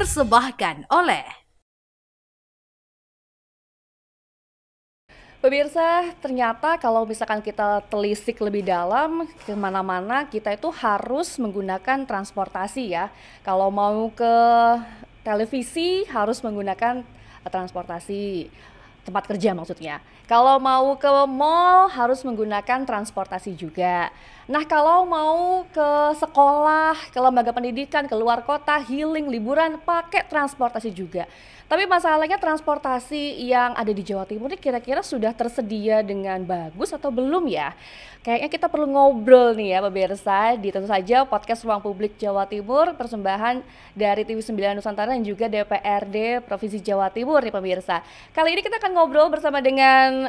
dipersembahkan oleh Pemirsa, ternyata kalau misalkan kita telisik lebih dalam, kemana-mana kita itu harus menggunakan transportasi ya. Kalau mau ke televisi harus menggunakan transportasi, tempat kerja maksudnya. Kalau mau ke mall harus menggunakan transportasi juga. Nah, kalau mau ke sekolah, ke lembaga pendidikan, ke luar kota, healing, liburan, pakai transportasi juga. Tapi masalahnya transportasi yang ada di Jawa Timur ini kira-kira sudah tersedia dengan bagus atau belum ya? Kayaknya kita perlu ngobrol nih ya pemirsa di tentu saja podcast Ruang Publik Jawa Timur, persembahan dari TV9 Nusantara dan juga DPRD Provinsi Jawa Timur nih pemirsa. Kali ini kita akan ngobrol bersama dengan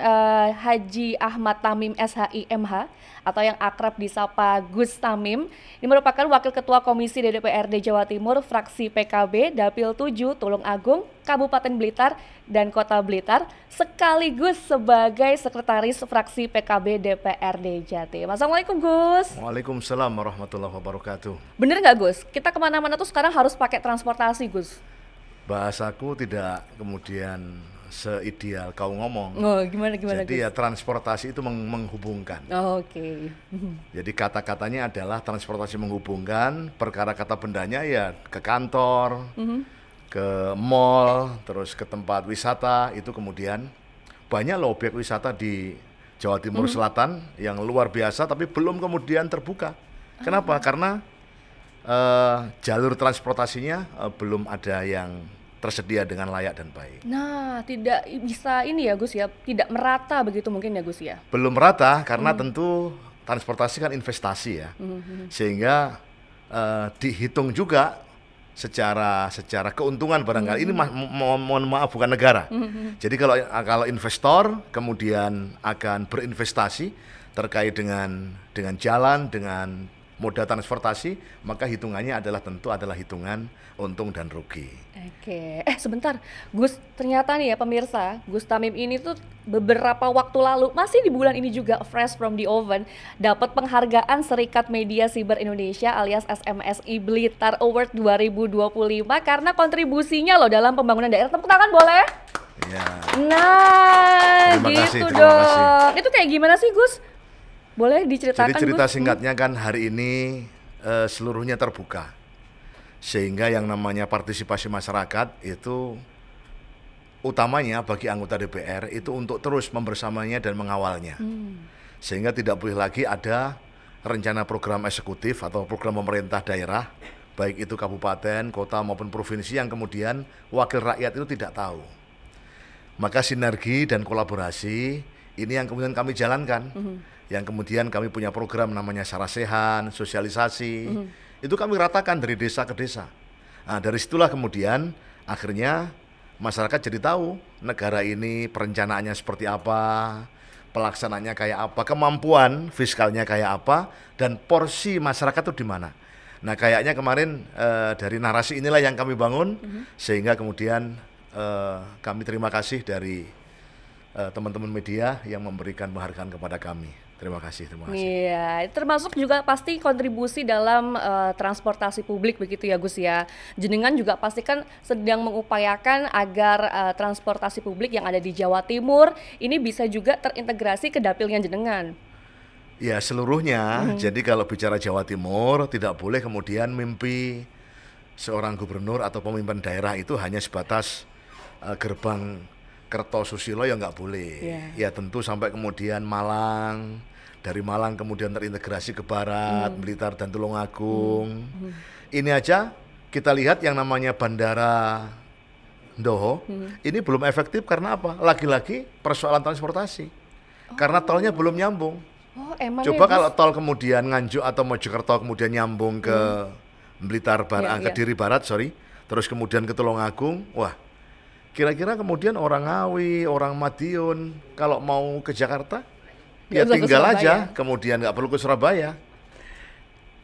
Haji Ahmad Tamim SHI MH atau yang akrab disapa Gus Tamim. Ini merupakan Wakil Ketua Komisi DPRD Jawa Timur, fraksi PKB, Dapil 7, Tulung Agung, Kabupaten Blitar, dan Kota Blitar, sekaligus sebagai Sekretaris Fraksi PKB DPRD Jatim. Assalamualaikum Gus. Waalaikumsalam warahmatullahi wabarakatuh. Bener nggak Gus? Kita kemana-mana tuh sekarang harus pakai transportasi Gus. Bahasaku tidak kemudian seideal kau ngomong. Oh, gimana Jadi Gus? ya transportasi itu menghubungkan. Oh, oke. Jadi kata-katanya adalah transportasi menghubungkan, perkara kata bendanya ya ke kantor, ke mall, terus ke tempat wisata. Itu kemudian banyak loh objek wisata di Jawa Timur Selatan yang luar biasa tapi belum kemudian terbuka. Kenapa? Karena jalur transportasinya belum ada yang tersedia dengan layak dan baik. Nah, tidak bisa ini ya Gus ya, tidak merata begitu mungkin ya Gus ya. Belum rata karena tentu transportasi kan investasi ya, sehingga dihitung juga secara keuntungan barangkali. Ini mohon maaf bukan negara. Jadi kalau investor kemudian akan berinvestasi terkait dengan jalan, dengan moda transportasi, maka hitungannya tentu adalah hitungan untung dan rugi. Oke, sebentar, Gus, ternyata nih ya pemirsa, Gus Tamim ini tuh beberapa waktu lalu, masih di bulan ini juga, fresh from the oven, dapat penghargaan Serikat Media Siber Indonesia alias SMSI Blitar Award 2025 karena kontribusinya loh dalam pembangunan daerah. Tepuk tangan boleh? Ya. Nah, Terima kasih, gitu terima kasih. dong. Itu kayak gimana sih Gus? Boleh diceritakan Jadi cerita Gus? singkatnya kan hari ini seluruhnya terbuka. Sehingga yang namanya partisipasi masyarakat itu utamanya bagi anggota DPR itu untuk terus membersamanya dan mengawalnya. Sehingga tidak boleh lagi ada rencana program eksekutif atau program pemerintah daerah, baik itu kabupaten, kota maupun provinsi yang kemudian wakil rakyat itu tidak tahu. Maka sinergi dan kolaborasi ini yang kemudian kami jalankan. Yang kemudian kami punya program namanya Sarasehan, sosialisasi. Itu kami ratakan dari desa ke desa. Nah, dari situlah kemudian akhirnya masyarakat jadi tahu negara ini perencanaannya seperti apa, pelaksanaannya kayak apa, kemampuan fiskalnya kayak apa, dan porsi masyarakat itu di mana. Nah, kayaknya kemarin dari narasi inilah yang kami bangun, sehingga kemudian kami terima kasih dari teman-teman media yang memberikan penghargaan kepada kami. Terima kasih. Iya, termasuk juga pasti kontribusi dalam transportasi publik begitu ya Gus ya. Jenengan juga pasti kan sedang mengupayakan agar transportasi publik yang ada di Jawa Timur ini bisa juga terintegrasi ke dapilnya jenengan. Ya seluruhnya. Jadi kalau bicara Jawa Timur tidak boleh kemudian mimpi seorang gubernur atau pemimpin daerah itu hanya sebatas gerbang Kertosusilo ya nggak boleh. Ya tentu sampai kemudian Malang, dari Malang kemudian terintegrasi ke Barat, Blitar dan Tulungagung. Ini aja kita lihat yang namanya Bandara Ndoho, ini belum efektif karena apa? Lagi-lagi persoalan transportasi. Karena tolnya belum nyambung. Oh, emang Coba ya, kalau tol kemudian Nganjuk atau Mojokerto kemudian nyambung ke Blitar Barat, ke Diri Barat, terus kemudian ke Tulungagung, wah. Kira-kira kemudian orang Ngawi, orang Madiun, kalau mau ke Jakarta, ya tinggal aja, kemudian nggak perlu ke Surabaya.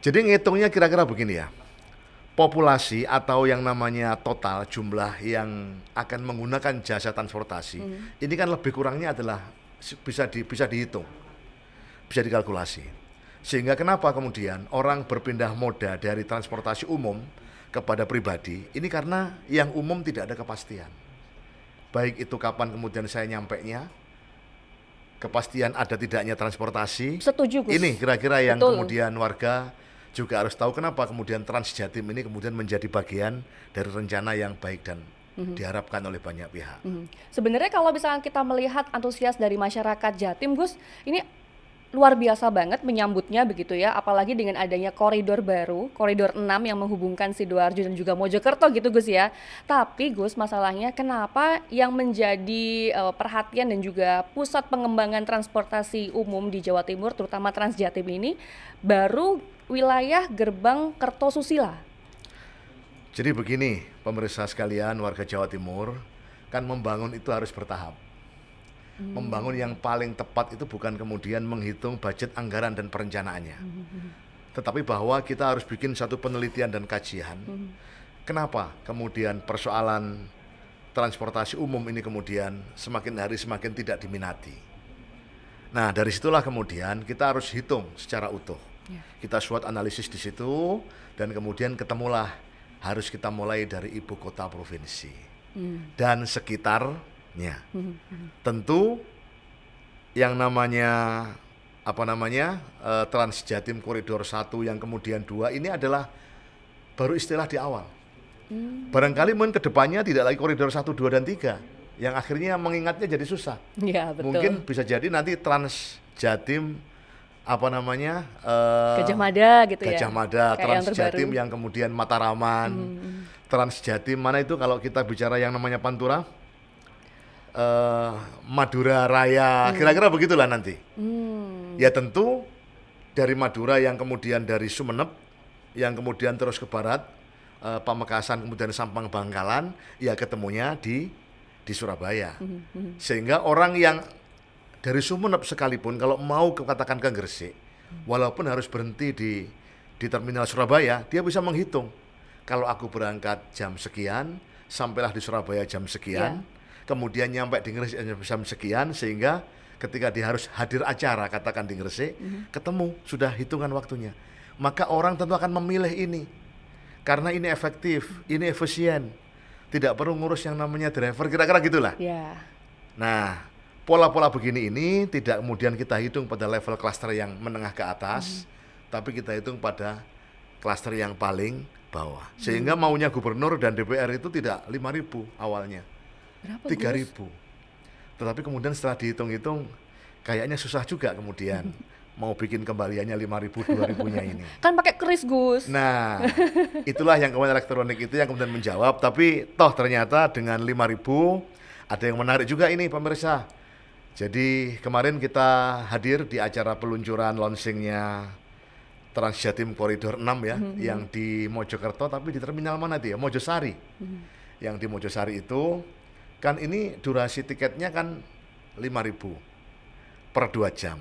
Jadi ngitungnya kira-kira begini ya, populasi atau yang namanya total jumlah yang akan menggunakan jasa transportasi, ini kan lebih kurangnya adalah bisa dihitung, bisa dikalkulasi. Sehingga kenapa kemudian orang berpindah moda dari transportasi umum kepada pribadi, ini karena yang umum tidak ada kepastian. Baik itu kapan kemudian saya nyampainya, kepastian ada tidaknya transportasi. Setuju, Gus. Ini kira-kira yang Betul. kemudian warga juga harus tahu kenapa kemudian Trans Jatim ini kemudian menjadi bagian dari rencana yang baik dan diharapkan oleh banyak pihak. Sebenarnya kalau misalnya kita melihat antusias dari masyarakat Jatim, Gus, ini luar biasa banget menyambutnya begitu ya, apalagi dengan adanya koridor baru, koridor 6 yang menghubungkan Sidoarjo dan juga Mojokerto gitu, Gus ya. Tapi Gus, masalahnya kenapa yang menjadi perhatian dan juga pusat pengembangan transportasi umum di Jawa Timur, terutama Trans Jatim ini, baru wilayah Gerbang Kertosusila? Jadi begini, pemirsa sekalian, warga Jawa Timur, kan membangun itu harus bertahap. Membangun yang paling tepat itu bukan kemudian menghitung budget anggaran dan perencanaannya. Tetapi bahwa kita harus bikin satu penelitian dan kajian. Kenapa kemudian persoalan transportasi umum ini kemudian semakin hari semakin tidak diminati. Nah, dari situlah kemudian kita harus hitung secara utuh. Kita SWOT analisis di situ dan kemudian ketemulah harus kita mulai dari ibu kota provinsi dan sekitarnya. Tentu yang namanya Trans Jatim Koridor 1 yang kemudian 2 ini adalah baru istilah di awal. Barangkali mungkin kedepannya tidak lagi koridor 1, 2, dan 3 yang akhirnya mengingatnya jadi susah. Ya, betul. Mungkin bisa jadi nanti Trans Jatim Gajah Mada gitu ya. Gajah Mada, Kayak Trans Jatim yang kemudian Mataraman, Trans Jatim mana itu kalau kita bicara yang namanya Pantura, Madura Raya, kira-kira begitulah nanti. Ya tentu dari Madura yang kemudian dari Sumeneb, yang kemudian terus ke barat, Pamekasan kemudian Sampang Bangkalan, ya ketemunya di Surabaya. Sehingga orang yang dari Sumeneb sekalipun kalau mau katakan ke Gresik, walaupun harus berhenti di terminal Surabaya, dia bisa menghitung. Kalau aku berangkat jam sekian, sampailah di Surabaya jam sekian, kemudian nyampe di Gresik jam sekian, sehingga ketika dia harus hadir acara, katakan di Gresik, ketemu, sudah hitungan waktunya. Maka orang tentu akan memilih ini, karena ini efektif, ini efisien, tidak perlu ngurus yang namanya driver, kira-kira gitulah. Nah, pola-pola begini ini tidak kemudian kita hitung pada level klaster yang menengah ke atas, tapi kita hitung pada klaster yang paling bawah. Sehingga maunya gubernur dan DPR itu tidak 5.000 awalnya, 3.000. Tetapi kemudian setelah dihitung-hitung, kayaknya susah juga kemudian mau bikin kembaliannya 5.000, 2.000-nya ini. Kan pakai kris, Gus. Nah, itulah yang kemudian elektronik itu yang kemudian menjawab, tapi toh ternyata dengan 5.000, ada yang menarik juga ini pemirsa. Jadi kemarin kita hadir di acara peluncuran launchingnya Trans Jatim Koridor 6 ya, yang di Mojokerto, tapi di terminal mana dia? Mojosari. Yang di Mojosari itu, kan ini durasi tiketnya kan 5.000 per 2 jam.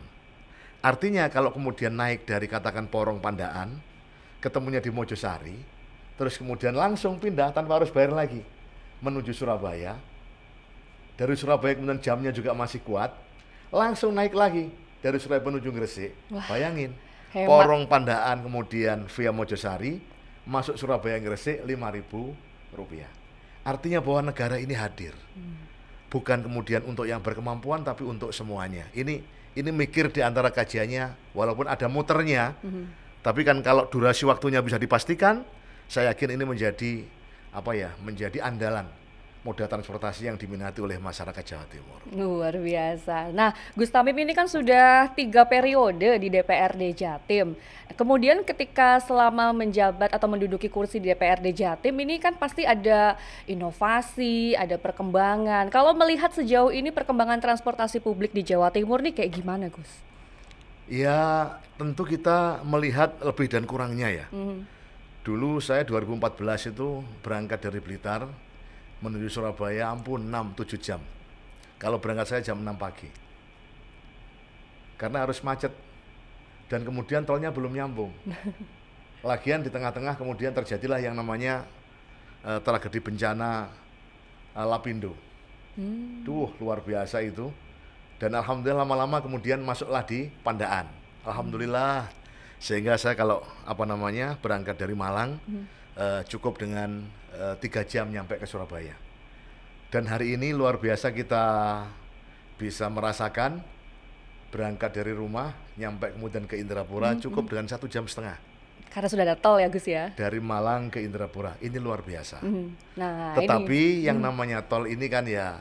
Artinya kalau kemudian naik dari katakan Porong Pandaan, ketemunya di Mojosari, terus kemudian langsung pindah tanpa harus bayar lagi, menuju Surabaya. Dari Surabaya kemudian jamnya juga masih kuat, langsung naik lagi dari Surabaya menuju Gresik. Bayangin, hemat. Porong Pandaan kemudian via Mojosari, masuk Surabaya Gresik 5.000 rupiah. Artinya bahwa negara ini hadir, bukan kemudian untuk yang berkemampuan, tapi untuk semuanya. Ini mikir di antara kajiannya, walaupun ada muternya, tapi kan kalau durasi waktunya bisa dipastikan, saya yakin ini menjadi andalan moda transportasi yang diminati oleh masyarakat Jawa Timur. Luar biasa. Nah, Gus Tamim ini kan sudah 3 periode di DPRD Jatim. Kemudian ketika selama menjabat atau menduduki kursi di DPRD Jatim ini kan pasti ada inovasi, ada perkembangan. Kalau melihat sejauh ini perkembangan transportasi publik di Jawa Timur nih kayak gimana, Gus? Ya, tentu kita melihat lebih dan kurangnya ya. Dulu saya 2014 itu berangkat dari Blitar menuju Surabaya, ampun 6-7 jam. Kalau berangkat saya jam 6 pagi. Karena harus macet. Dan kemudian tolnya belum nyambung. Lagian di tengah-tengah kemudian terjadilah yang namanya tragedi bencana Lapindo. Luar biasa itu. Dan alhamdulillah lama-lama kemudian masuklah di Pandaan. Alhamdulillah. Sehingga saya kalau berangkat dari Malang, cukup dengan 3 jam nyampe ke Surabaya. Dan hari ini luar biasa kita bisa merasakan berangkat dari rumah nyampe kemudian ke Indrapura cukup dengan 1,5 jam. Karena sudah ada tol ya Gus ya. Dari Malang ke Indrapura, ini luar biasa. Nah, Tetapi yang namanya tol ini kan ya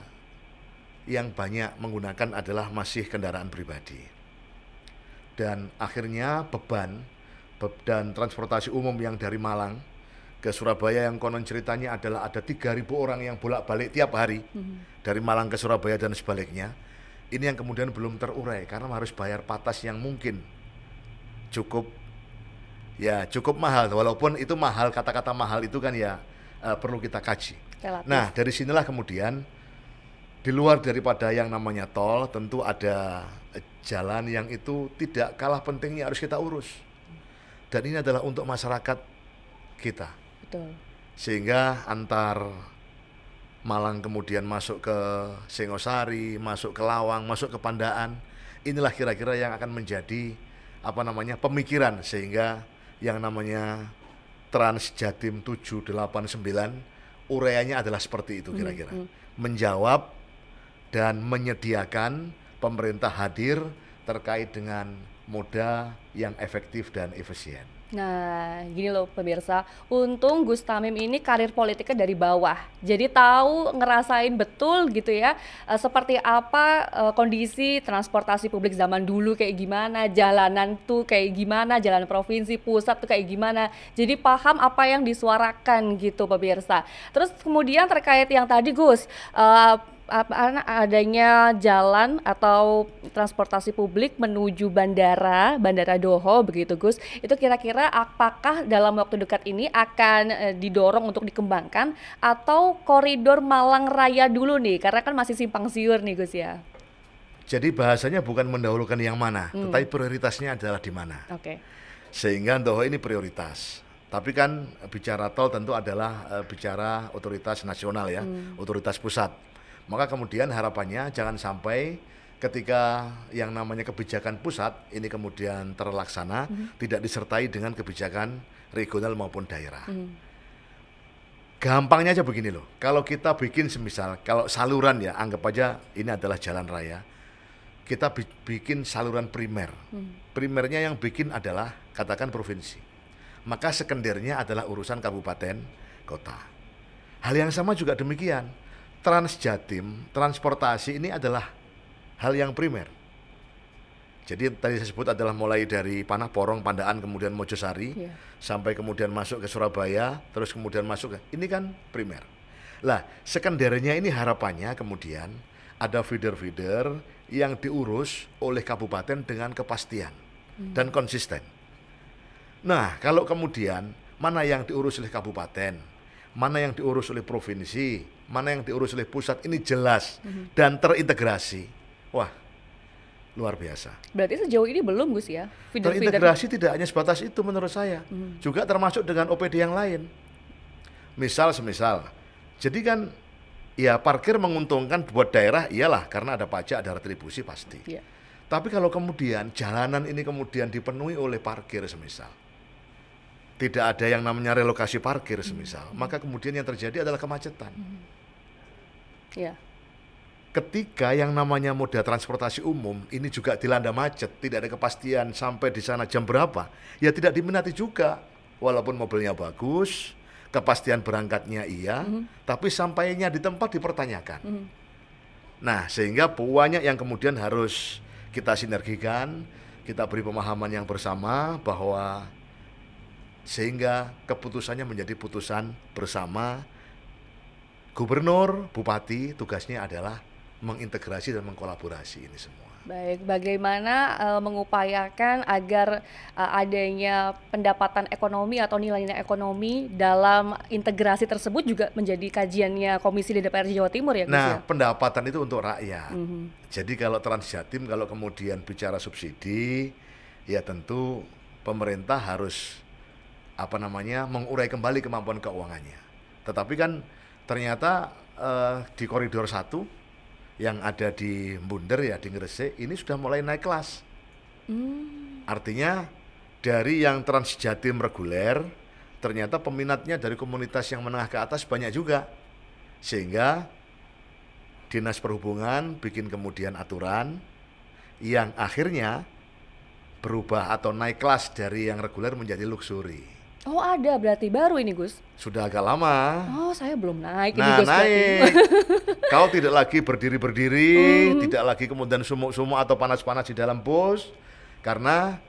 yang banyak menggunakan adalah masih kendaraan pribadi. Dan akhirnya beban dan transportasi umum yang dari Malang ke Surabaya yang konon ceritanya adalah ada 3.000 orang yang bolak-balik tiap hari dari Malang ke Surabaya dan sebaliknya. Ini yang kemudian belum terurai karena harus bayar patas yang mungkin cukup mahal, walaupun itu mahal, kata-kata mahal itu kan ya perlu kita kaji. relatif. Nah, dari sinilah kemudian di luar daripada yang namanya tol, tentu ada jalan yang itu tidak kalah pentingnya harus kita urus. Dan ini adalah untuk masyarakat kita. Betul. Sehingga antar Malang kemudian masuk ke Singosari, masuk ke Lawang, masuk ke Pandaan, inilah kira-kira yang akan menjadi pemikiran sehingga yang namanya Trans Jatim 789 uraiannya adalah seperti itu kira-kira. Menjawab dan menyediakan pemerintah hadir terkait dengan moda yang efektif dan efisien. Nah, gini loh pemirsa, untung Gus Tamim ini karir politiknya dari bawah. Jadi tahu, ngerasain betul gitu ya, seperti apa kondisi transportasi publik zaman dulu kayak gimana, jalanan tuh kayak gimana, jalan provinsi, pusat tuh kayak gimana. Jadi paham apa yang disuarakan gitu pemirsa. Terus kemudian terkait yang tadi Gus, adanya jalan atau transportasi publik menuju Bandara Doho begitu Gus, itu kira-kira apakah dalam waktu dekat ini akan didorong untuk dikembangkan atau koridor Malang Raya dulu nih, karena kan masih simpang siur nih Gus ya. Jadi bahasanya bukan mendahulukan yang mana, tetapi prioritasnya adalah di mana. Oke. Sehingga Doho ini prioritas. Tapi kan bicara tol tentu adalah bicara otoritas nasional ya, otoritas pusat. Maka kemudian harapannya jangan sampai ketika yang namanya kebijakan pusat ini kemudian terlaksana tidak disertai dengan kebijakan regional maupun daerah. Gampangnya aja begini loh, kalau kita bikin semisal, kalau saluran ya anggap aja ini adalah jalan raya, kita bikin saluran primer. Primernya yang bikin adalah katakan provinsi. Maka sekundernya adalah urusan kabupaten, kota. Hal yang sama juga demikian. Trans Jatim, transportasi ini adalah hal yang primer. Jadi tadi saya sebut adalah mulai dari Panah Porong, Pandaan, kemudian Mojosari, sampai kemudian masuk ke Surabaya, terus kemudian masuk ke, ini kan primer. Lah, sekundernya ini harapannya kemudian ada feeder-feeder yang diurus oleh kabupaten dengan kepastian dan konsisten. Nah, kalau kemudian mana yang diurus oleh kabupaten, mana yang diurus oleh provinsi, mana yang diurus oleh pusat, ini jelas dan terintegrasi. Wah, luar biasa. Berarti sejauh ini belum Gus ya? Terintegrasi tidak hanya sebatas itu menurut saya, juga termasuk dengan OPD yang lain. Semisal, jadi kan ya parkir menguntungkan buat daerah, iyalah karena ada pajak, ada retribusi pasti. Tapi kalau kemudian jalanan ini kemudian dipenuhi oleh parkir semisal, tidak ada yang namanya relokasi parkir semisal, maka kemudian yang terjadi adalah kemacetan. Ketika yang namanya moda transportasi umum ini juga dilanda macet, tidak ada kepastian sampai di sana jam berapa, ya tidak diminati juga. Walaupun mobilnya bagus, kepastian berangkatnya iya, tapi sampainya di tempat dipertanyakan. Nah, sehingga banyak yang kemudian harus kita sinergikan, kita beri pemahaman yang bersama bahwa sehingga keputusannya menjadi putusan bersama. Gubernur, bupati tugasnya adalah mengintegrasi dan mengkolaborasi ini semua. Baik, bagaimana mengupayakan agar adanya pendapatan ekonomi atau nilainya ekonomi dalam integrasi tersebut juga menjadi kajiannya Komisi di DPR Jawa Timur ya Gus? Nah, pendapatan itu untuk rakyat. Jadi kalau Trans Jatim, kalau kemudian bicara subsidi, ya tentu pemerintah harus mengurai kembali kemampuan keuangannya. Tetapi kan ternyata di koridor 1 yang ada di Bunder ya di Gresik ini sudah mulai naik kelas. Artinya dari yang Trans Jatim reguler ternyata peminatnya dari komunitas yang menengah ke atas banyak juga. Sehingga Dinas Perhubungan bikin kemudian aturan yang akhirnya berubah atau naik kelas dari yang reguler menjadi luxury. Oh ada, berarti baru ini Gus? Sudah agak lama. Oh saya belum naik ini Nah, Gus berarti. naik. Kau tidak lagi berdiri-berdiri, tidak lagi kemudian sumuk-sumuk atau panas-panas di dalam bus, karena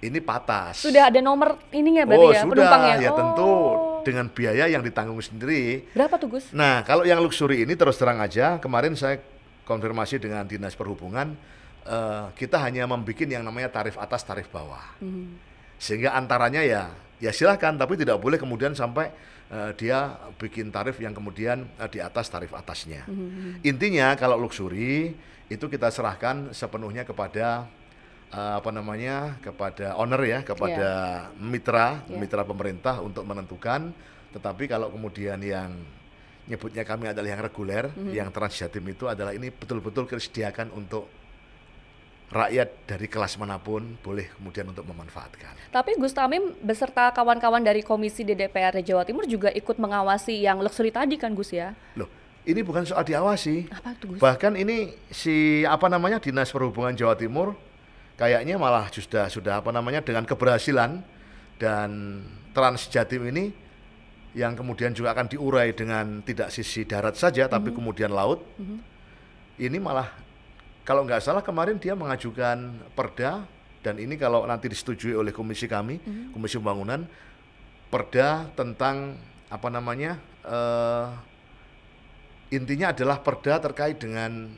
ini patas. Sudah ada nomor ininya berarti ya, sudah, penumpangnya? ya tentu Oh. dengan biaya yang ditanggung sendiri. Berapa tuh Gus? Nah, kalau yang luxury ini terus terang aja, kemarin saya konfirmasi dengan Dinas Perhubungan, kita hanya membuat yang namanya tarif atas, tarif bawah. Sehingga antaranya ya silahkan, tapi tidak boleh kemudian sampai dia bikin tarif yang kemudian di atas tarif atasnya. Intinya kalau luxury itu kita serahkan sepenuhnya kepada kepada owner ya, kepada mitra pemerintah untuk menentukan. Tetapi kalau kemudian yang nyebutnya kami adalah yang reguler, yang Transjatim itu adalah ini betul-betul disediakan untuk rakyat dari kelas manapun boleh kemudian untuk memanfaatkan. Tapi Gus Tamim beserta kawan-kawan dari Komisi DPRD Jawa Timur juga ikut mengawasi yang luxury tadi kan Gus ya? Loh, ini bukan soal diawasi. Apa itu Gus? Bahkan ini Dinas Perhubungan Jawa Timur kayaknya malah sudah dengan keberhasilan, dan Transjatim ini yang kemudian juga akan diurai dengan tidak sisi darat saja tapi kemudian laut. Ini malah kalau nggak salah kemarin dia mengajukan perda, dan ini kalau nanti disetujui oleh komisi kami, Komisi Pembangunan, perda tentang intinya adalah perda terkait dengan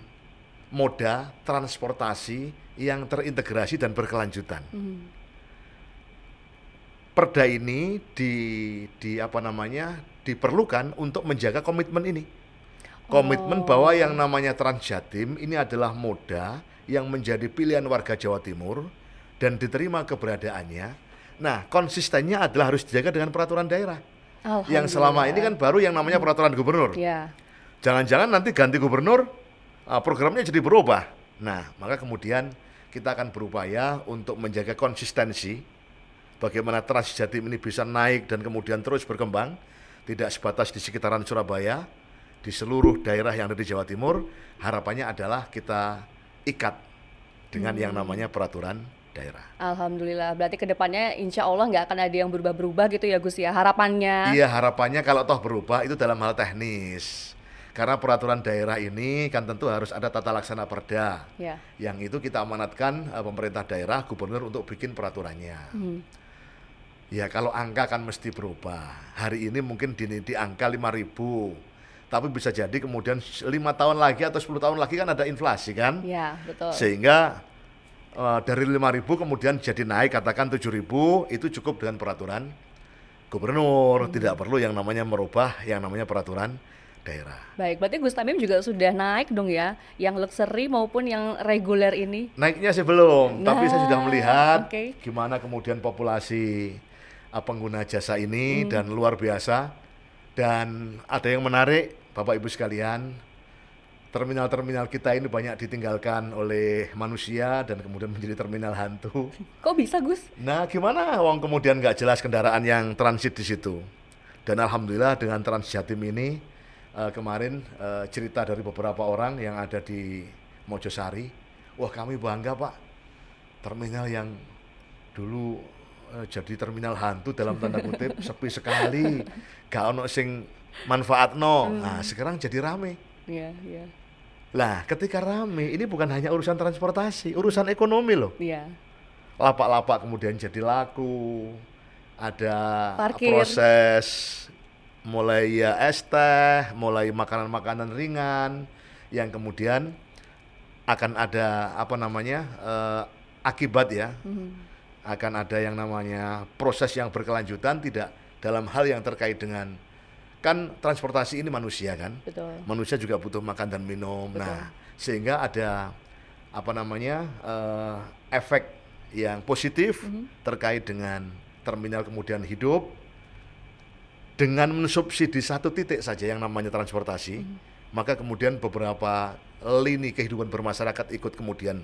moda transportasi yang terintegrasi dan berkelanjutan. Perda ini diperlukan untuk menjaga komitmen ini. Komitmen bahwa yang namanya Transjatim ini adalah moda yang menjadi pilihan warga Jawa Timur dan diterima keberadaannya. Nah, konsistennya adalah harus dijaga dengan peraturan daerah. Yang selama ini kan baru yang namanya peraturan gubernur. Jangan-jangan nanti ganti gubernur, programnya jadi berubah. Nah, maka kemudian kita akan berupaya untuk menjaga konsistensi bagaimana Transjatim ini bisa naik dan kemudian terus berkembang, tidak sebatas di sekitaran Surabaya, di seluruh daerah yang ada di Jawa Timur. Harapannya adalah kita ikat dengan yang namanya peraturan daerah. Alhamdulillah, berarti kedepannya insya Allah nggak akan ada yang berubah-berubah gitu ya Gus ya, harapannya. Iya, harapannya kalau toh berubah itu dalam hal teknis. Karena peraturan daerah ini kan tentu harus ada tata laksana perda. Yang itu kita amanatkan pemerintah daerah, gubernur untuk bikin peraturannya. Ya kalau angka kan mesti berubah. Hari ini mungkin di angka 5.000. Tapi bisa jadi kemudian 5 tahun lagi atau 10 tahun lagi kan ada inflasi kan? Iya, betul. Sehingga dari 5.000 kemudian jadi naik katakan 7.000, itu cukup dengan peraturan gubernur. Tidak perlu yang namanya merubah yang namanya peraturan daerah. Baik, berarti Gus Tamim juga sudah naik dong ya, yang luxury maupun yang reguler ini? Naiknya sih belum, tapi saya sudah melihat gimana kemudian populasi pengguna jasa ini dan luar biasa. Dan ada yang menarik, Bapak Ibu sekalian, terminal-terminal kita ini banyak ditinggalkan oleh manusia dan kemudian menjadi terminal hantu. Kok bisa Gus? Nah gimana wong kemudian nggak jelas kendaraan yang transit di situ. Dan alhamdulillah dengan Transjatim ini kemarin cerita dari beberapa orang yang ada di Mojosari, wah kami bangga Pak, terminal yang dulu jadi terminal hantu dalam tanda kutip, sepi sekali, gak ono sing manfaatno. Nah sekarang jadi rame. Lah ketika rame ini bukan hanya urusan transportasi, urusan ekonomi loh. Lapak-lapak kemudian jadi laku, ada proses mulai ya es teh, mulai makanan-makanan ringan yang kemudian akan ada akibat ya. Akan ada yang namanya proses yang berkelanjutan, tidak dalam hal yang terkait dengan, kan transportasi ini manusia kan. Betul. Manusia juga butuh makan dan minum. Betul. Nah sehingga ada efek yang positif terkait dengan terminal kemudian hidup dengan mensubsidi satu titik saja yang namanya transportasi. Maka kemudian beberapa lini kehidupan bermasyarakat ikut kemudian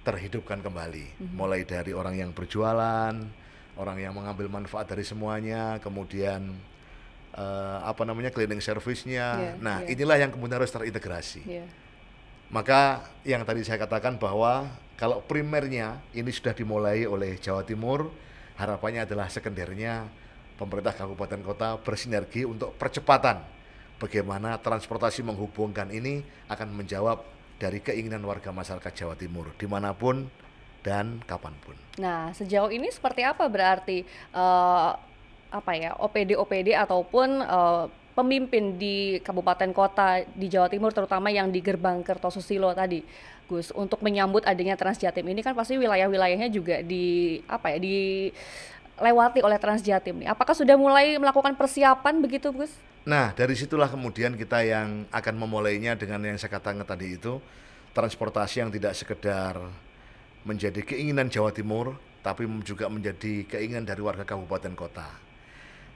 terhidupkan kembali, mulai dari orang yang berjualan, orang yang mengambil manfaat dari semuanya, kemudian cleaning service-nya. Nah, inilah yang kemudian harus terintegrasi. Maka yang tadi saya katakan bahwa kalau primernya ini sudah dimulai oleh Jawa Timur, harapannya adalah sekundernya pemerintah kabupaten kota bersinergi untuk percepatan bagaimana transportasi menghubungkan ini akan menjawab dari keinginan warga masyarakat Jawa Timur dimanapun dan kapanpun. Nah, sejauh ini seperti apa berarti OPD ataupun pemimpin di kabupaten kota di Jawa Timur, terutama yang di Gerbang Kertosusilo tadi, Gus, untuk menyambut adanya Transjatim ini kan pasti wilayah-wilayahnya juga dilewati oleh Transjatim nih. Apakah sudah mulai melakukan persiapan begitu, Gus? Nah, dari situlah kemudian kita yang akan memulainya dengan yang saya katakan tadi itu, transportasi yang tidak sekedar menjadi keinginan Jawa Timur, tapi juga menjadi keinginan dari warga kabupaten kota.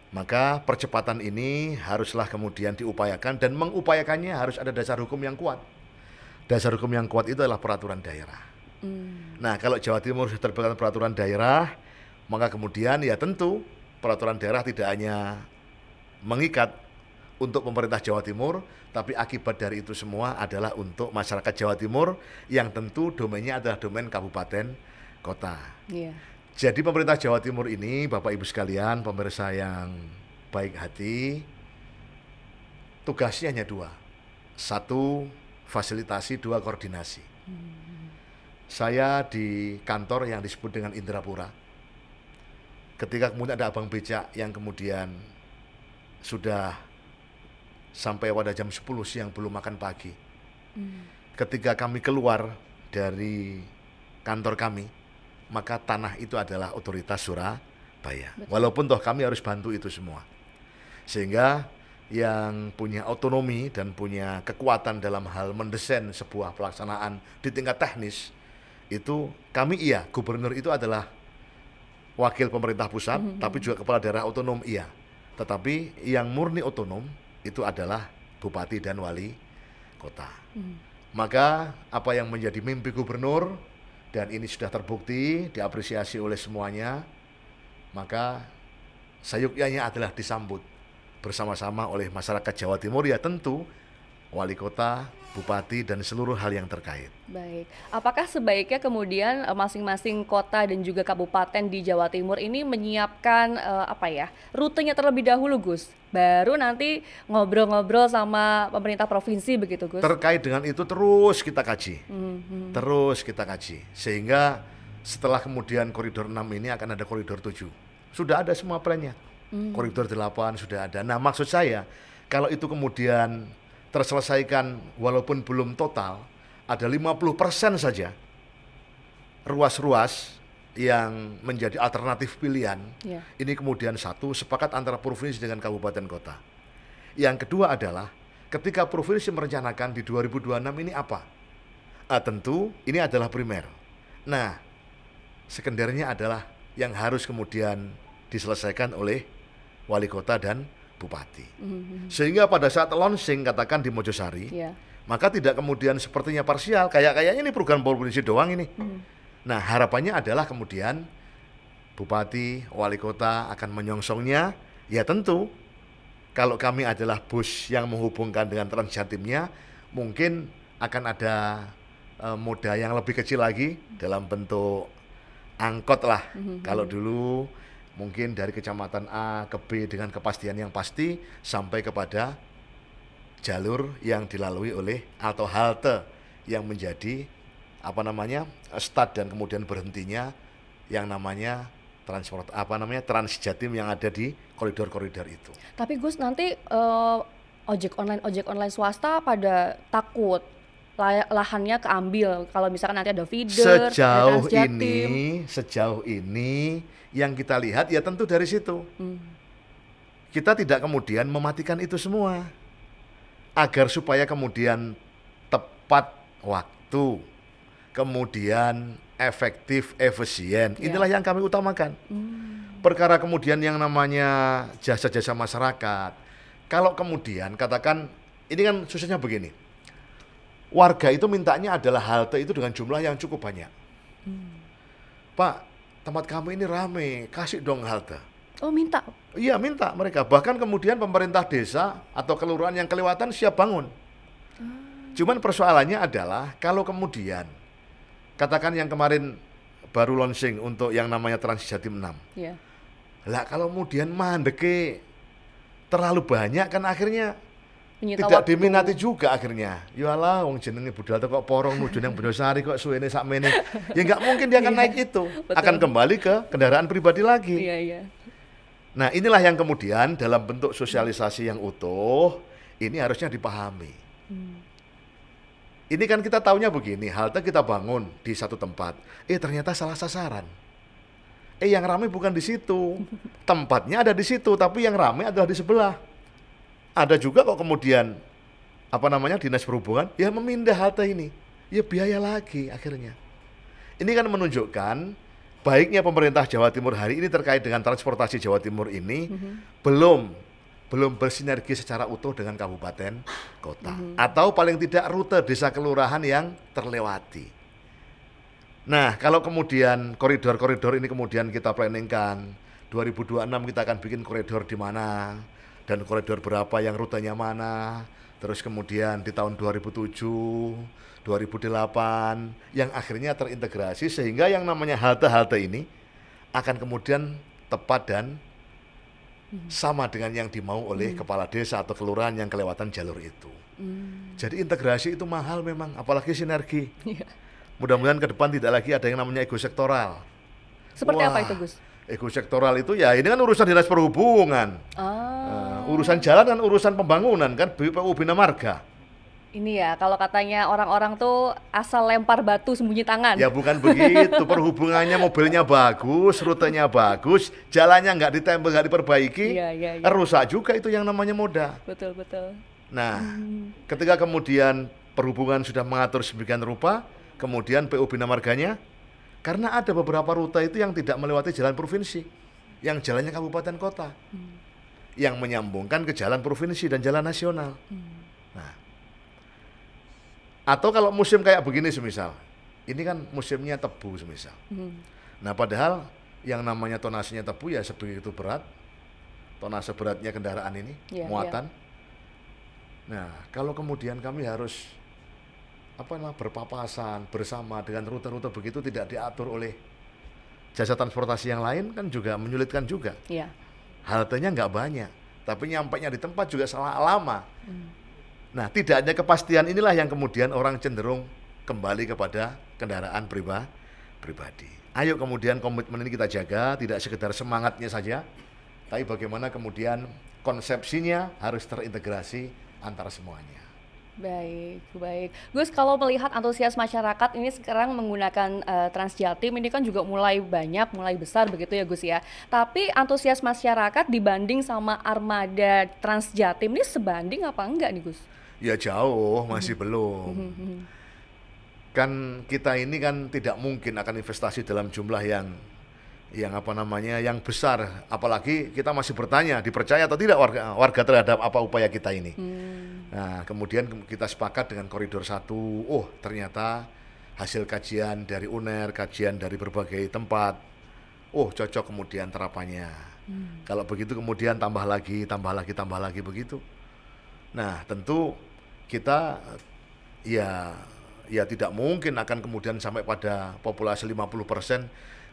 Maka percepatan ini haruslah kemudian diupayakan, dan mengupayakannya harus ada dasar hukum yang kuat. Dasar hukum yang kuat itu adalah peraturan daerah. Nah, kalau Jawa Timur sudah terbitkan peraturan daerah, maka kemudian ya tentu peraturan daerah tidak hanya mengikat untuk pemerintah Jawa Timur, tapi akibat dari itu semua adalah untuk masyarakat Jawa Timur yang tentu domainnya adalah domain kabupaten kota. Jadi pemerintah Jawa Timur ini, Bapak Ibu sekalian, pemirsa yang baik hati, tugasnya hanya dua. Satu, fasilitasi, dua, koordinasi. Saya di kantor yang disebut dengan Indrapura. Ketika kemudian ada abang becak yang kemudian sudah sampai pada jam 10 siang belum makan pagi. Ketika kami keluar dari kantor kami, maka tanah itu adalah otoritas Surabaya. Walaupun toh kami harus bantu itu semua. Sehingga yang punya otonomi dan punya kekuatan dalam hal mendesain sebuah pelaksanaan di tingkat teknis, itu kami gubernur itu adalah wakil pemerintah pusat, tapi juga kepala daerah otonom Tetapi yang murni otonom itu adalah bupati dan wali kota. Maka apa yang menjadi mimpi gubernur, dan ini sudah terbukti, diapresiasi oleh semuanya, maka sayukyanya adalah disambut bersama-sama oleh masyarakat Jawa Timur, ya tentu wali kota, bupati, dan seluruh hal yang terkait. Baik, apakah sebaiknya kemudian masing-masing kota dan juga kabupaten di Jawa Timur ini menyiapkan rutenya terlebih dahulu, Gus? Baru nanti ngobrol-ngobrol sama pemerintah provinsi begitu, Gus? Terkait dengan itu terus kita kaji, sehingga setelah kemudian koridor 6 ini akan ada koridor 7. Sudah ada semua plannya. Koridor 8 sudah ada. Nah, maksud saya, kalau itu kemudian terselesaikan walaupun belum total, ada 50% saja ruas-ruas yang menjadi alternatif pilihan. Ini kemudian satu, sepakat antara provinsi dengan kabupaten kota. Yang kedua adalah ketika provinsi merencanakan di 2026 ini apa? Tentu ini adalah primer. Nah, sekundernya adalah yang harus kemudian diselesaikan oleh wali kota dan bupati. Sehingga pada saat launching katakan di Mojosari, maka tidak kemudian sepertinya parsial, kayaknya ini program provinsi doang ini. Nah, harapannya adalah kemudian bupati, wali kota akan menyongsongnya. Ya tentu kalau kami adalah bus yang menghubungkan dengan Transjatimnya, mungkin akan ada moda yang lebih kecil lagi dalam bentuk angkot lah. Kalau dulu mungkin dari kecamatan A ke B dengan kepastian yang pasti sampai kepada jalur yang dilalui oleh atau halte yang menjadi start dan kemudian berhentinya yang namanya Transjatim yang ada di koridor-koridor itu. Tapi Gus, nanti ojek online swasta pada takut lahannya keambil kalau misalkan nanti ada feeder, sejauh ini yang kita lihat ya tentu dari situ. Kita tidak kemudian mematikan itu semua agar supaya kemudian tepat waktu, kemudian efektif, efisien. Inilah yang kami utamakan. Perkara kemudian yang namanya jasa-jasa masyarakat, kalau kemudian katakan ini kan susahnya begini, warga itu mintanya adalah halte itu dengan jumlah yang cukup banyak. Pak, tempat kami ini rame, kasih dong halte. Oh, minta. Iya, minta mereka. Bahkan kemudian pemerintah desa atau kelurahan yang kelewatan siap bangun. Cuman persoalannya adalah kalau kemudian katakan yang kemarin baru launching untuk yang namanya Trans Jatim 6. Iya. Lah kalau kemudian mandeke terlalu banyak kan akhirnya Menyita tidak waktu. diminati juga akhirnya. Yalah wong jenenge budal kok porong nuju nang Bendosari kok suwene sakmene. Ya nggak mungkin dia akan naik itu. Betul. Akan kembali ke kendaraan pribadi lagi. Iya, iya. Nah, inilah yang kemudian dalam bentuk sosialisasi yang utuh ini harusnya dipahami. Ini kan kita taunya begini, halte kita bangun di satu tempat. Ternyata salah sasaran. Yang ramai bukan di situ. Tempatnya ada di situ, tapi yang ramai adalah di sebelah. Ada juga kok kemudian Dinas Perhubungan ya memindah halte ini. Ya biaya lagi akhirnya. Ini kan menunjukkan baiknya pemerintah Jawa Timur hari ini terkait dengan transportasi Jawa Timur ini belum bersinergi secara utuh dengan kabupaten kota atau paling tidak rute desa kelurahan yang terlewati. Nah, kalau kemudian koridor-koridor ini kemudian kita planningkan 2026 kita akan bikin koridor di mana dan koridor berapa yang rutenya mana, terus kemudian di tahun 2007, 2008 yang akhirnya terintegrasi sehingga yang namanya halte-halte ini akan kemudian tepat dan sama dengan yang dimau oleh kepala desa atau kelurahan yang kelewatan jalur itu. Jadi integrasi itu mahal memang, apalagi sinergi. Mudah-mudahan ke depan tidak lagi ada yang namanya ego sektoral. Seperti apa itu, Gus? Ego sektoral itu ya ini kan urusan Dinas Perhubungan. Urusan jalan kan urusan pembangunan kan BPU Bina Marga. Ini ya, kalau katanya orang-orang tuh asal lempar batu sembunyi tangan. Ya bukan begitu, perhubungannya mobilnya bagus, rutenya bagus, jalannya nggak ditempel, nggak diperbaiki, Iya. rusak juga itu yang namanya moda. Betul. Nah, ketika kemudian perhubungan sudah mengatur sedemikian rupa, kemudian PU Bina Marganya, karena ada beberapa rute itu yang tidak melewati jalan provinsi, yang jalannya kabupaten kota, yang menyambungkan ke jalan provinsi dan jalan nasional. Nah, atau kalau musim kayak begini semisal, ini kan musimnya tebu semisal. Nah, padahal yang namanya tonasenya tebu ya sebegitu berat, tonase beratnya kendaraan ini, muatan. Nah, kalau kemudian kami harus berpapasan bersama dengan rute-rute begitu tidak diatur oleh jasa transportasi yang lain kan juga menyulitkan juga. Iya. Haltenya nggak banyak, tapi nyampainya di tempat juga salah lama. Nah, tidak ada kepastian inilah yang kemudian orang cenderung kembali kepada kendaraan pribadi. Ayo kemudian komitmen ini kita jaga, tidak sekedar semangatnya saja, tapi bagaimana kemudian konsepsinya harus terintegrasi antara semuanya. Baik. Gus, kalau melihat antusias masyarakat ini sekarang menggunakan Trans Jatim ini kan juga mulai banyak, mulai besar begitu ya Gus ya. Tapi antusias masyarakat dibanding sama armada Trans Jatim ini sebanding apa enggak nih Gus? Ya jauh, masih belum. Kan kita ini kan tidak mungkin akan investasi dalam jumlah yang besar, apalagi kita masih bertanya dipercaya atau tidak warga terhadap apa upaya kita ini. Nah, kemudian kita sepakat dengan koridor 1, ternyata hasil kajian dari UNER, kajian dari berbagai tempat, cocok kemudian terapannya. Kalau begitu kemudian tambah lagi begitu. Nah, tentu kita ya tidak mungkin akan kemudian sampai pada populasi 50%.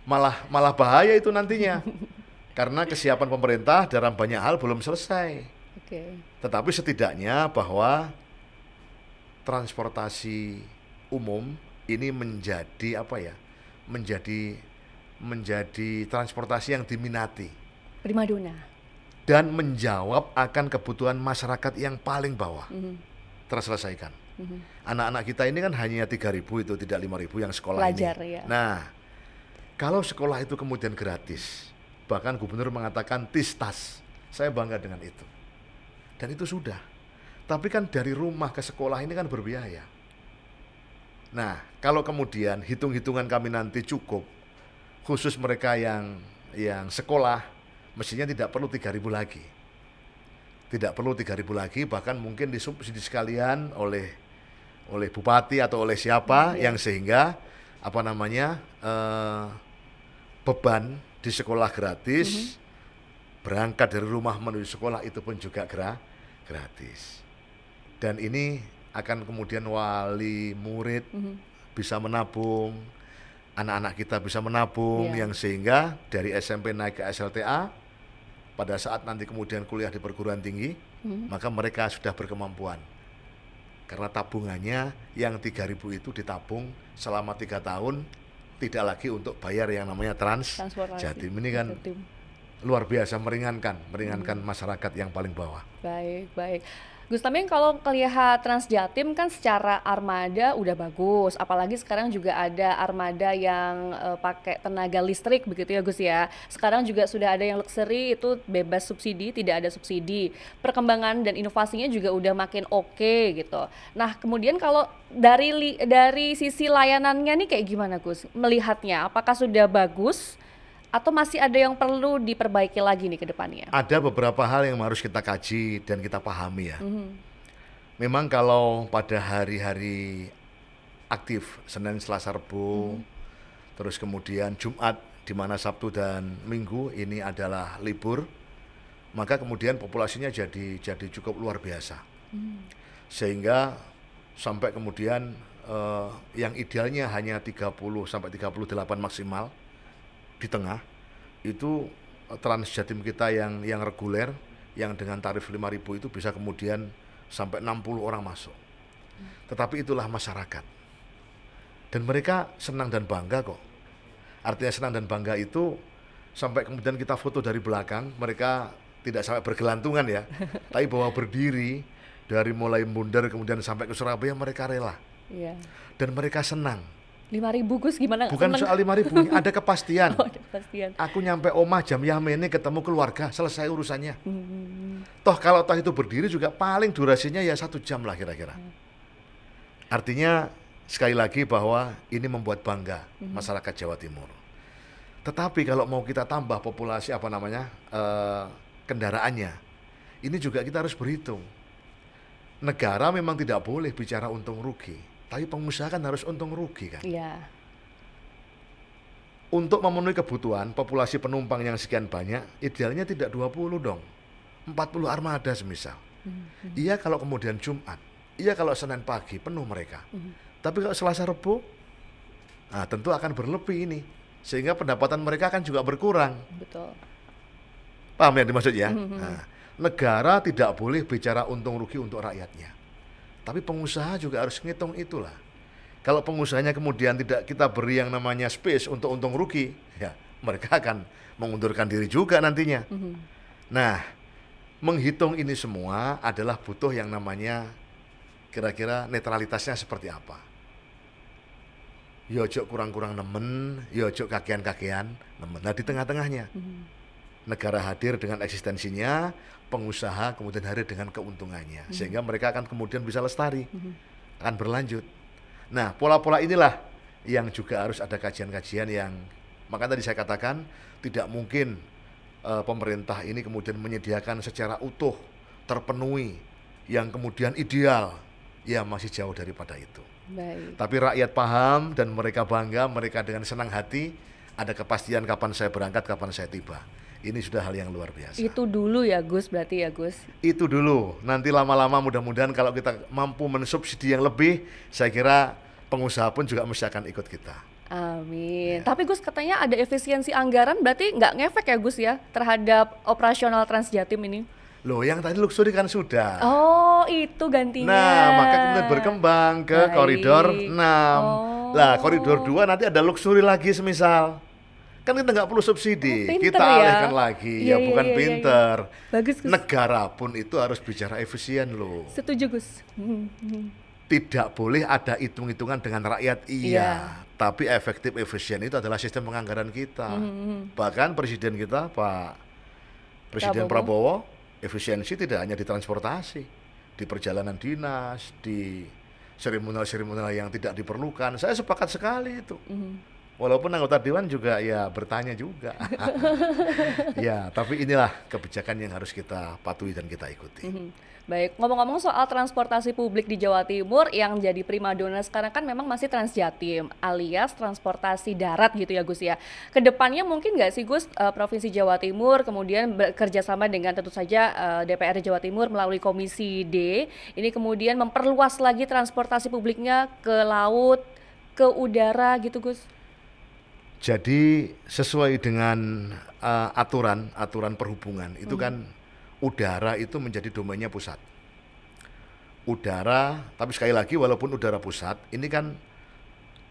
Malah bahaya itu nantinya. Karena kesiapan pemerintah dalam banyak hal belum selesai. Tetapi setidaknya bahwa transportasi umum ini menjadi menjadi transportasi yang diminati. Primadona. Dan menjawab akan kebutuhan masyarakat yang paling bawah. Terselesaikan. Anak-anak kita ini kan hanya 3.000 itu, tidak 5.000 yang sekolah Pelajar, ini. Ya. Nah, kalau sekolah itu kemudian gratis, bahkan gubernur mengatakan tistas, saya bangga dengan itu. Dan itu sudah. Tapi kan dari rumah ke sekolah ini kan berbiaya. Nah, kalau kemudian hitung-hitungan kami nanti cukup, khusus mereka yang sekolah, mestinya tidak perlu 3.000 lagi. Tidak perlu 3.000 lagi, bahkan mungkin disubsidi sekalian oleh bupati atau oleh siapa yang sehingga beban di sekolah gratis, berangkat dari rumah menuju sekolah itu pun juga gratis. Dan ini akan kemudian wali murid bisa menabung, anak-anak kita bisa menabung, yang sehingga dari SMP naik ke SLTA, pada saat nanti kemudian kuliah di perguruan tinggi, maka mereka sudah berkemampuan. Karena tabungannya yang 3.000 itu ditabung selama 3 tahun, tidak lagi untuk bayar yang namanya Jatim. Ini kan luar biasa meringankan masyarakat yang paling bawah. Baik. Gus Tamim, kalau melihat Jatim kan secara armada udah bagus, apalagi sekarang juga ada armada yang pakai tenaga listrik begitu ya Gus ya. Sekarang juga sudah ada yang luxury itu bebas subsidi, tidak ada subsidi. Perkembangan dan inovasinya juga udah makin oke gitu. Nah, kemudian kalau dari sisi layanannya nih kayak gimana Gus? Melihatnya apakah sudah bagus atau masih ada yang perlu diperbaiki lagi nih ke depannya? Ada beberapa hal yang harus kita kaji dan kita pahami ya. Memang kalau pada hari-hari aktif, Senin, Selasa, Rabu, terus kemudian Jumat, di mana Sabtu dan Minggu ini adalah libur, maka kemudian populasinya jadi cukup luar biasa. Sehingga sampai kemudian yang idealnya hanya 30 sampai 38 maksimal, di tengah itu Jatim kita yang reguler, yang dengan tarif 5.000 itu bisa kemudian sampai 60 orang masuk. Tetapi itulah masyarakat, dan mereka senang dan bangga kok. Artinya senang dan bangga itu sampai kemudian kita foto dari belakang, mereka tidak sampai bergelantungan ya, tapi bahwa berdiri dari mulai Bundar kemudian sampai ke Surabaya, mereka rela. Dan mereka senang. 5.000 Gus, gimana? Bukan seneng? soal 5.000, ada kepastian. Ada kepastian. Aku nyampe omah jam Yamene, ketemu keluarga, selesai urusannya. Toh kalau itu berdiri juga paling durasinya ya 1 jam lah kira-kira. Artinya sekali lagi bahwa ini membuat bangga masyarakat Jawa Timur. Tetapi kalau mau kita tambah populasi kendaraannya, ini juga kita harus berhitung. Negara memang tidak boleh bicara untung rugi, tapi pengusaha kan harus untung rugi kan. Untuk memenuhi kebutuhan populasi penumpang yang sekian banyak, idealnya tidak 20 dong, 40 armada semisal. Iya kalau kemudian Jumat, iya kalau Senin pagi penuh mereka. Tapi kalau Selasa Rabu, tentu akan berlebih ini, sehingga pendapatan mereka akan juga berkurang. Betul. Paham yang dimaksud ya? Negara tidak boleh bicara untung rugi untuk rakyatnya, tapi pengusaha juga harus ngitung itulah. Kalau pengusahanya kemudian tidak kita beri yang namanya space untuk untung rugi, ya mereka akan mengundurkan diri juga nantinya. Nah, menghitung ini semua adalah butuh yang namanya kira-kira netralitasnya seperti apa. Yo ojo kurang-kurang nemen, yo ojo kakean-kakean nemen. Nah di tengah-tengahnya, negara hadir dengan eksistensinya, pengusaha kemudian hadir dengan keuntungannya, sehingga mereka akan kemudian bisa lestari, akan berlanjut. Nah pola-pola inilah yang juga harus ada kajian-kajian yang, maka tadi saya katakan tidak mungkin pemerintah ini kemudian menyediakan secara utuh, terpenuhi, yang kemudian ideal, ya masih jauh daripada itu. Baik. Tapi rakyat paham dan mereka bangga, mereka dengan senang hati, ada kepastian kapan saya berangkat, kapan saya tiba. Ini sudah hal yang luar biasa. Itu dulu ya Gus, berarti ya Gus? Itu dulu, nanti lama-lama mudah-mudahan kalau kita mampu mensubsidi yang lebih, saya kira pengusaha pun juga mesti akan ikut kita. Amin. Tapi Gus katanya ada efisiensi anggaran, berarti nggak ngefek ya Gus ya terhadap operasional Jatim ini? Loh, yang tadi luxury kan sudah. Oh, itu gantinya. Nah, maka kemudian berkembang ke koridor 6. Lah, koridor 2 nanti ada luxury lagi semisal. Kan kita nggak perlu subsidi, kita alihkan lagi, ya bukan pinter. Bagus, Gus. Negara pun itu harus bicara efisien loh. Setuju Gus. Tidak boleh ada hitung-hitungan dengan rakyat, iya. Tapi efektif efisien itu adalah sistem penganggaran kita. Bahkan presiden kita, Pak Presiden Prabowo, efisiensi tidak hanya di transportasi, di perjalanan dinas, di seremonial-seremonial yang tidak diperlukan. Saya sepakat sekali itu. Walaupun anggota dewan juga ya bertanya juga. Ya, tapi inilah kebijakan yang harus kita patuhi dan kita ikuti. Baik, ngomong-ngomong soal transportasi publik di Jawa Timur yang jadi primadona sekarang kan memang masih Transjatim alias transportasi darat gitu ya Gus ya. Kedepannya mungkin nggak sih Gus Provinsi Jawa Timur kemudian bekerja sama dengan tentu saja DPRD Jawa Timur melalui Komisi D ini kemudian memperluas lagi transportasi publiknya ke laut, ke udara gitu Gus? Jadi sesuai dengan aturan perhubungan itu kan udara itu menjadi domainnya pusat. Udara, tapi sekali lagi walaupun udara pusat, ini kan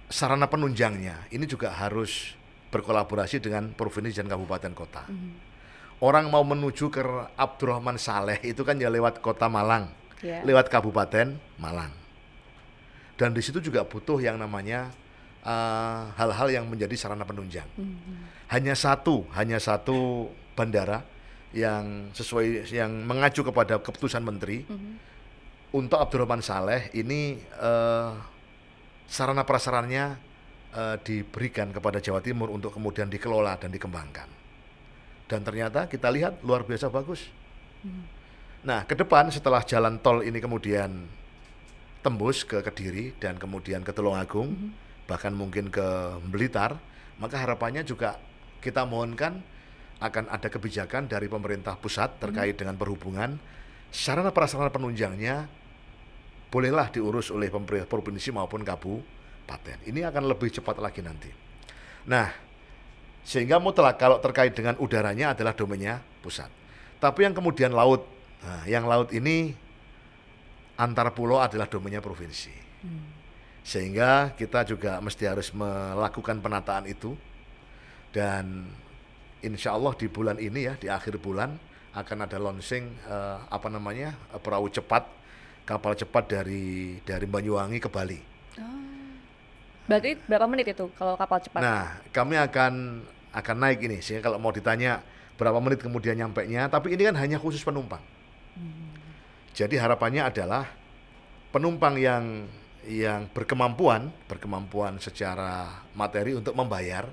sarana penunjangnya ini juga harus berkolaborasi dengan provinsi dan kabupaten kota. Orang mau menuju ke Abdurrahman Saleh itu kan ya lewat kota Malang, lewat kabupaten Malang. Dan di situ juga butuh yang namanya hal-hal yang menjadi sarana penunjang. Hanya satu bandara yang sesuai yang mengacu kepada keputusan menteri untuk Abdurrahman Saleh ini sarana prasarannya diberikan kepada Jawa Timur untuk kemudian dikelola dan dikembangkan. Dan ternyata kita lihat luar biasa bagus. Nah, ke depan setelah jalan tol ini kemudian tembus ke Kediri dan kemudian ke Tulungagung, bahkan mungkin ke Blitar, maka harapannya juga kita mohonkan akan ada kebijakan dari pemerintah pusat terkait dengan perhubungan, sarana prasarana penunjangnya bolehlah diurus oleh pemerintah provinsi maupun kabupaten. Ini akan lebih cepat lagi nanti. Nah, sehingga mutlak kalau terkait dengan udaranya adalah domainnya pusat. Tapi yang kemudian laut, nah, yang laut ini antar pulau adalah domainnya provinsi. Sehingga kita juga mesti harus melakukan penataan itu. Dan insya Allah di bulan ini ya, di akhir bulan akan ada launching perahu cepat, kapal cepat dari Banyuwangi ke Bali. Berarti berapa menit itu kalau kapal cepat? Nah, kami akan naik ini, sehingga kalau mau ditanya berapa menit kemudian nyampainya, tapi ini kan hanya khusus penumpang. Jadi harapannya adalah penumpang yang berkemampuan secara materi untuk membayar,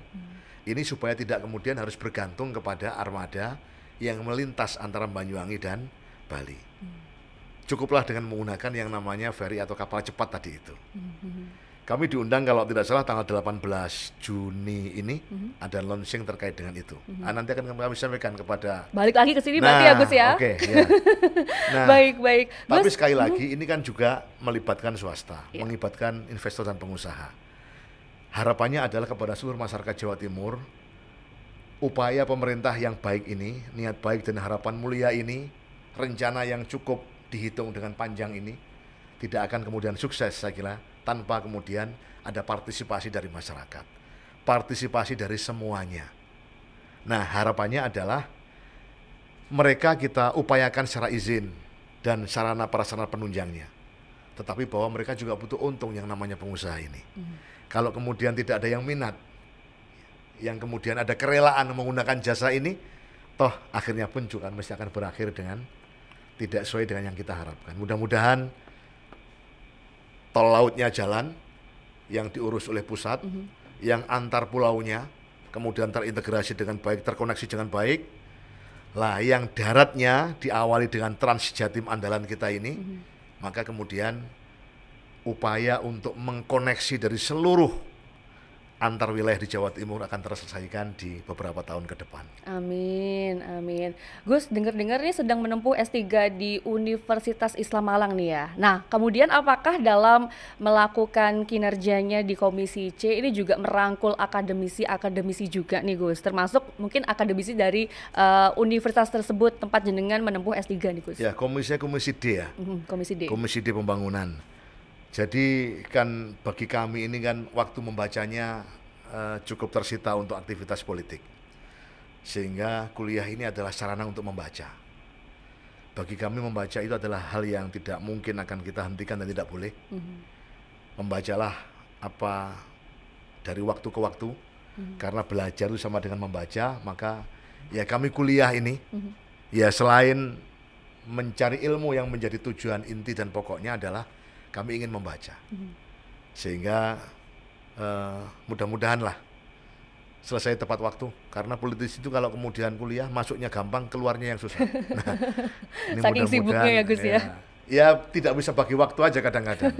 ini supaya tidak kemudian harus bergantung kepada armada yang melintas antara Banyuwangi dan Bali. Cukuplah dengan menggunakan yang namanya ferry atau kapal cepat tadi itu. Kami diundang kalau tidak salah tanggal 18 Juni ini ada launching terkait dengan itu. Nanti akan kami sampaikan kepada. Balik lagi ke sini berarti ya Gus ya. Oke, ya. Nah, baik. Tapi Gus, sekali lagi ini kan juga melibatkan swasta, melibatkan investor dan pengusaha. Harapannya adalah kepada seluruh masyarakat Jawa Timur, upaya pemerintah yang baik ini, niat baik dan harapan mulia ini, rencana yang cukup dihitung dengan panjang ini, tidak akan kemudian sukses saya kira tanpa kemudian ada partisipasi dari masyarakat, partisipasi dari semuanya. Nah, harapannya adalah mereka kita upayakan secara izin dan sarana prasarana penunjangnya, tetapi bahwa mereka juga butuh untung yang namanya pengusaha ini. Kalau kemudian tidak ada yang minat, yang kemudian ada kerelaan menggunakan jasa ini, toh akhirnya pun juga mesti akan berakhir dengan tidak sesuai dengan yang kita harapkan. Mudah-mudahan tol lautnya jalan, yang diurus oleh pusat, yang antar pulaunya kemudian terintegrasi dengan baik, terkoneksi dengan baik. Lah, yang daratnya diawali dengan Transjatim andalan kita ini, maka kemudian upaya untuk mengkoneksi dari seluruh antar wilayah di Jawa Timur akan terselesaikan di beberapa tahun ke depan. Amin. Gus, dengar-dengar nih sedang menempuh S3 di Universitas Islam Malang nih ya. Nah, kemudian apakah dalam melakukan kinerjanya di Komisi C ini juga merangkul akademisi juga nih Gus, termasuk mungkin akademisi dari universitas tersebut tempat jenengan menempuh S3 nih Gus? Ya, Komisi D ya. Komisi D. Komisi D Pembangunan. Jadi kan bagi kami ini kan waktu membacanya cukup tersita untuk aktivitas politik. Sehingga kuliah ini adalah sarana untuk membaca. Bagi kami membaca itu adalah hal yang tidak mungkin akan kita hentikan dan tidak boleh. Membacalah apa dari waktu ke waktu. Karena belajar itu sama dengan membaca, maka ya kami kuliah ini ya selain mencari ilmu yang menjadi tujuan inti dan pokoknya adalah kami ingin membaca, sehingga mudah-mudahan lah selesai tepat waktu. Karena politisi itu kalau kemudian kuliah masuknya gampang, keluarnya yang susah. Nah, ini Saking sibuknya ya Gus ya. Ya tidak bisa bagi waktu aja kadang-kadang.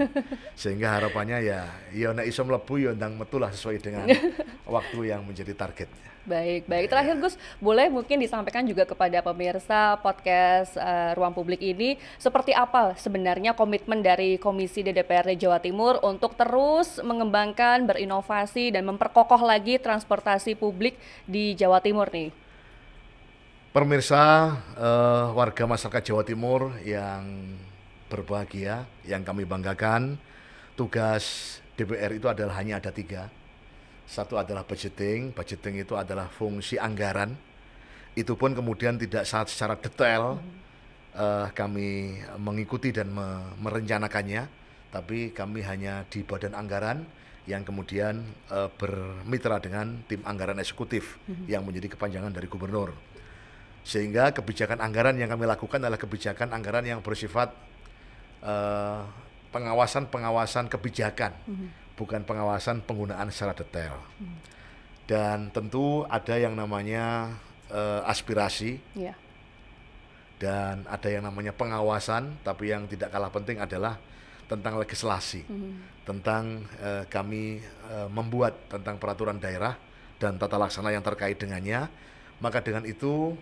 Sehingga harapannya ya nek iso mlebu ya ndang metu lah sesuai dengan waktu yang menjadi target. Baik. Terakhir Gus, boleh mungkin disampaikan juga kepada pemirsa podcast Ruang Publik ini, seperti apa sebenarnya komitmen dari Komisi DPRD Jawa Timur untuk terus mengembangkan, berinovasi, dan memperkokoh lagi transportasi publik di Jawa Timur nih? Pemirsa, warga masyarakat Jawa Timur yang berbahagia, yang kami banggakan, tugas DPR itu adalah hanya ada 3. Satu adalah budgeting itu adalah fungsi anggaran. Itu pun kemudian tidak secara detail kami mengikuti dan merencanakannya, tapi kami hanya di badan anggaran yang kemudian bermitra dengan tim anggaran eksekutif yang menjadi kepanjangan dari gubernur. Sehingga kebijakan anggaran yang kami lakukan adalah kebijakan anggaran yang bersifat pengawasan kebijakan, bukan pengawasan penggunaan secara detail. Dan tentu ada yang namanya aspirasi, dan ada yang namanya pengawasan, tapi yang tidak kalah penting adalah tentang legislasi, tentang kami membuat tentang peraturan daerah dan tata laksana yang terkait dengannya. Maka dengan itu,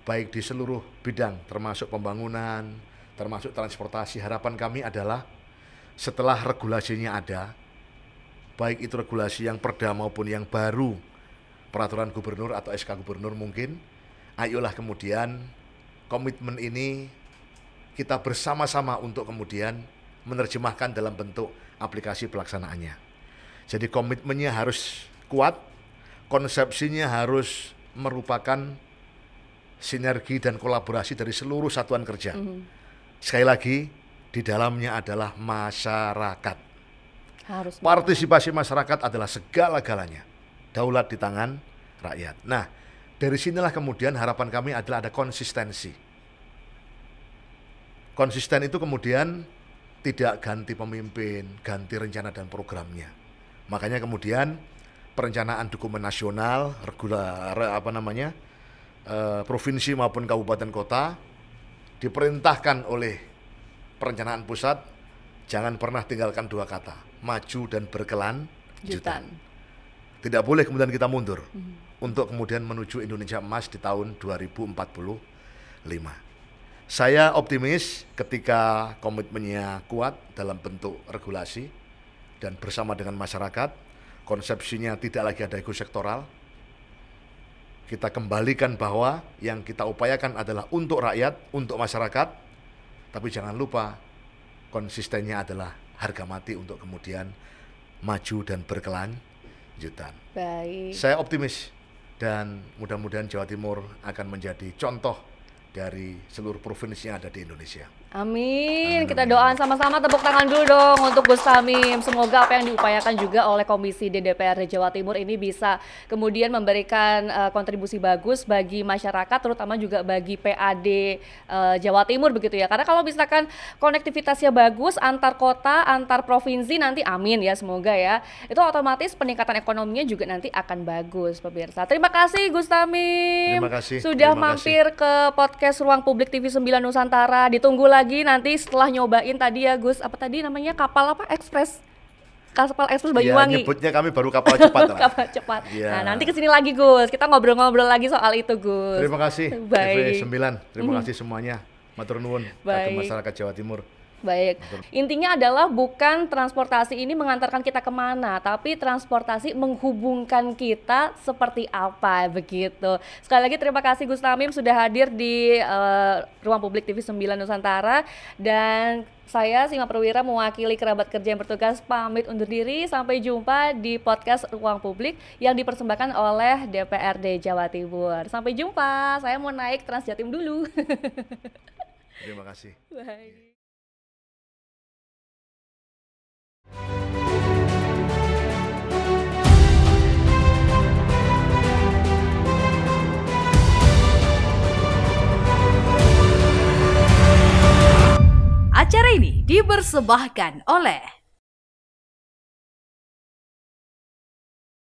baik di seluruh bidang, termasuk pembangunan, termasuk transportasi, harapan kami adalah setelah regulasinya ada, baik itu regulasi yang perda maupun yang baru, peraturan gubernur atau SK gubernur mungkin, ayolah kemudian komitmen ini kita bersama-sama untuk kemudian menerjemahkan dalam bentuk aplikasi pelaksanaannya. Jadi komitmennya harus kuat, konsepsinya harus merupakan sinergi dan kolaborasi dari seluruh satuan kerja. Sekali lagi, di dalamnya adalah masyarakat. Partisipasi masyarakat adalah segala-galanya. Daulat di tangan rakyat. Nah, dari sinilah kemudian harapan kami adalah ada konsistensi. Konsisten itu kemudian tidak ganti pemimpin, ganti rencana dan programnya. Makanya kemudian perencanaan dokumen nasional, provinsi maupun kabupaten kota diperintahkan oleh perencanaan pusat, jangan pernah tinggalkan 2 kata, maju dan berkelanjutan. Tidak boleh kemudian kita mundur untuk kemudian menuju Indonesia Emas di tahun 2045. Saya optimis ketika komitmennya kuat dalam bentuk regulasi dan bersama dengan masyarakat, konsepsinya tidak lagi ada ego sektoral. Kita kembalikan bahwa yang kita upayakan adalah untuk rakyat, untuk masyarakat, tapi jangan lupa konsistennya adalah harga mati untuk kemudian maju dan berkelanjutan. Baik. Saya optimis dan mudah-mudahan Jawa Timur akan menjadi contoh dari seluruh provinsi yang ada di Indonesia. Amin. Kita doakan sama-sama, tepuk tangan dulu dong untuk Gus Tamim. Semoga apa yang diupayakan juga oleh Komisi DPRD Jawa Timur ini bisa kemudian memberikan kontribusi bagus bagi masyarakat, terutama juga bagi PAD Jawa Timur begitu ya. Karena kalau misalkan konektivitasnya bagus antar kota, antar provinsi nanti amin ya, semoga ya. Itu otomatis peningkatan ekonominya juga nanti akan bagus, pemirsa. Terima kasih Gus Tamim. Terima kasih. Sudah mampir ke podcast Ruang Publik TV 9 Nusantara. Ditunggu lagi nanti setelah nyobain tadi ya Gus, apa tadi namanya, kapal Express Banyuwangi. Ya, nyebutnya kami baru kapal cepat. Kapal cepat. Ya. Nah, nanti kesini lagi Gus, kita ngobrol-ngobrol lagi soal itu Gus. Terima kasih TV9, terima kasih semuanya. Matur nuwun kagem masyarakat Jawa Timur. Baik, intinya adalah bukan transportasi ini mengantarkan kita kemana, tapi transportasi menghubungkan kita seperti apa, begitu. Sekali lagi terima kasih Gus Tamim sudah hadir di Ruang Publik TV 9 Nusantara. Dan saya Sima Perwira mewakili kerabat kerja yang bertugas pamit undur diri. Sampai jumpa di podcast Ruang Publik yang dipersembahkan oleh DPRD Jawa Timur. Sampai jumpa, saya mau naik Trans Jatim dulu. Terima kasih. Bye. Acara ini dipersembahkan oleh